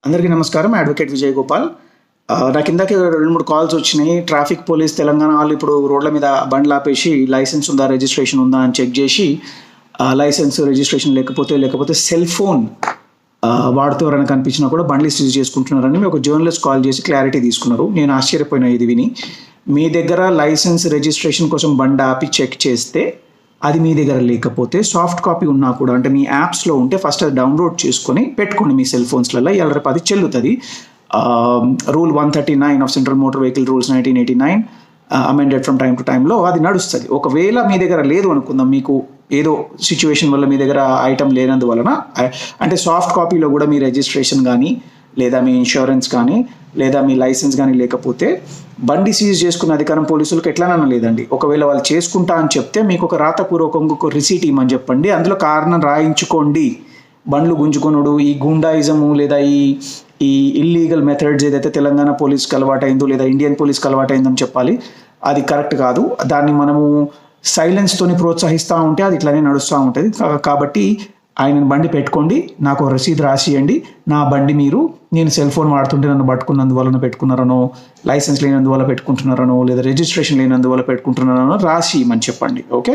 అందరికీ నమస్కారం. అడ్వకేట్ విజయ్ గోపాల్. నాకు ఇందాకే 2-3 కాల్స్ వచ్చినాయి. ట్రాఫిక్ పోలీస్ తెలంగాణ వాళ్ళు ఇప్పుడు రోడ్ల మీద బండ్లు ఆపేసి లైసెన్స్ ఉందా, రిజిస్ట్రేషన్ ఉందా అని చెక్ చేసి లైసెన్స్, రిజిస్ట్రేషన్ లేకపోతే సెల్ ఫోన్ వాడుతూ ఎవరైనా కనిపించినా కూడా బండ్లు సీజ్ చేసుకుంటున్నారని ఒక జర్నలిస్ట్ కాల్ చేసి క్లారిటీ తీసుకున్నారు. నేను ఆశ్చర్యపోయినా ఇది విని. మీ దగ్గర లైసెన్స్, రిజిస్ట్రేషన్ కోసం బండి ఆపి చెక్ చేస్తే అది మీ దగ్గర లేకపోతే సాఫ్ట్ కాపీ ఉన్నా కూడా, అంటే మీ యాప్స్లో ఉంటే ఫస్ట్ అది డౌన్లోడ్ చేసుకొని పెట్టుకోండి మీ సెల్ ఫోన్స్లలో. ఇవాళ రేపు అది చెల్లుతుంది. Rule 139 of central motor vehicle rules 1989 amended from time to టైంలో అది నడుస్తుంది. ఒకవేళ మీ దగ్గర లేదు అనుకుందాం, మీకు ఏదో సిచ్యువేషన్ వల్ల మీ దగ్గర ఐటమ్ లేనందువలన, అంటే సాఫ్ట్ కాపీలో కూడా మీ రిజిస్ట్రేషన్ కానీ, లేదా మీ ఇన్సూరెన్స్ కానీ, లేదా మీ లైసెన్స్ కానీ లేకపోతే బండి సీజ్ చేసుకున్న అధికారం పోలీసులకు ఎట్లానన్నా లేదండి. ఒకవేళ వాళ్ళు చేసుకుంటా అని చెప్తే మీకు ఒక రాతపూర్వకంగా ఒక రిసీట్ ఇవ్వమని చెప్పండి. అందులో కారణం రాయించుకోండి. బండ్లు గుంజుకొనుడు, ఈ గూండాయిజము లేదా ఈ ఇల్లీగల్ మెథడ్స్ ఏదైతే తెలంగాణ పోలీస్కి అలవాటైందో లేదా ఇండియన్ పోలీస్కి అలవాటైందని చెప్పాలి, అది కరెక్ట్ కాదు. దాన్ని మనము సైలెన్స్తోని ప్రోత్సహిస్తూ ఉంటే అది ఇట్లానే నడుస్తూ ఉంటుంది. కాబట్టి ఆయన బండి పెట్టుకోండి, నాకు రసీదు రాసియండి. నా బండి నేను సెల్ ఫోన్ వాడుతుంటే నన్ను పట్టుకున్నందువలన పెట్టుకున్నారనో, లైసెన్స్ లేనందువల్ల పెట్టుకుంటున్నారనో, లేదా రిజిస్ట్రేషన్ లేనందువల్ల పెట్టుకుంటున్నారనో రాసి ఇమ్మని చెప్పండి. ఓకే,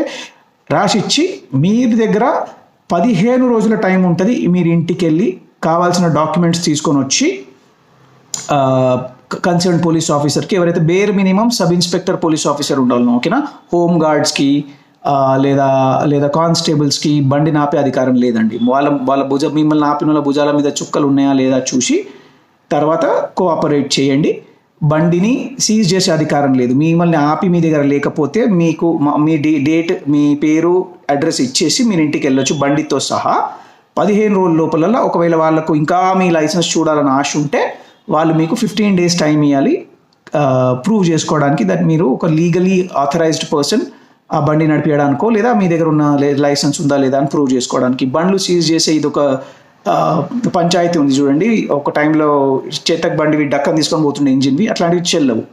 రాసి ఇచ్చి మీ దగ్గర 15 రోజుల టైం ఉంటుంది. మీరు ఇంటికి వెళ్ళి కావాల్సిన డాక్యుమెంట్స్ తీసుకొని వచ్చి కన్సర్న్ పోలీస్ ఆఫీసర్కి, ఎవరైతే bare minimum sub inspector police officer ఉండాలనో, ఓకేనా, హోమ్ గార్డ్స్కి లేదా కానిస్టేబుల్స్కి బండి నాపే అధికారం లేదండి. వాళ్ళ మిమ్మల్ని ఆపిన వాళ్ళ భుజాల మీద చుక్కలు ఉన్నాయా లేదా చూసి తర్వాత కోఆపరేట్ చేయండి. బండిని సీజ్ చేసే అధికారం లేదు. మిమ్మల్ని ఆపి మీ దగ్గర లేకపోతే మీకు మీ డేట్, మీ పేరు, అడ్రస్ ఇచ్చేసి మీరు ఇంటికి వెళ్ళొచ్చు బండితో సహా. 15 రోజుల లోపల ఒకవేళ వాళ్ళకు ఇంకా మీ లైసెన్స్ చూడాలని ఆశ ఉంటే వాళ్ళు మీకు 15 days టైం ఇవ్వాలి ప్రూవ్ చేసుకోవడానికి దట్ మీరు ఒక లీగలీ ఆథరైజ్డ్ పర్సన్ ఆ బండి నడిపించడానికో, లేదా మీ దగ్గర ఉన్న లైసెన్స్ ఉందా లేదా అని ప్రూవ్ చేసుకోవడానికి. బండ్లు సీజ్ చేసే ఇది ఒక పంచాయతీ ఉంది చూడండి. ఒక టైంలో చేతక్ బండివి డక్కని తీసుకొని పోతుండే ఇంజిన్వి, అట్లాంటివి చెల్లవు.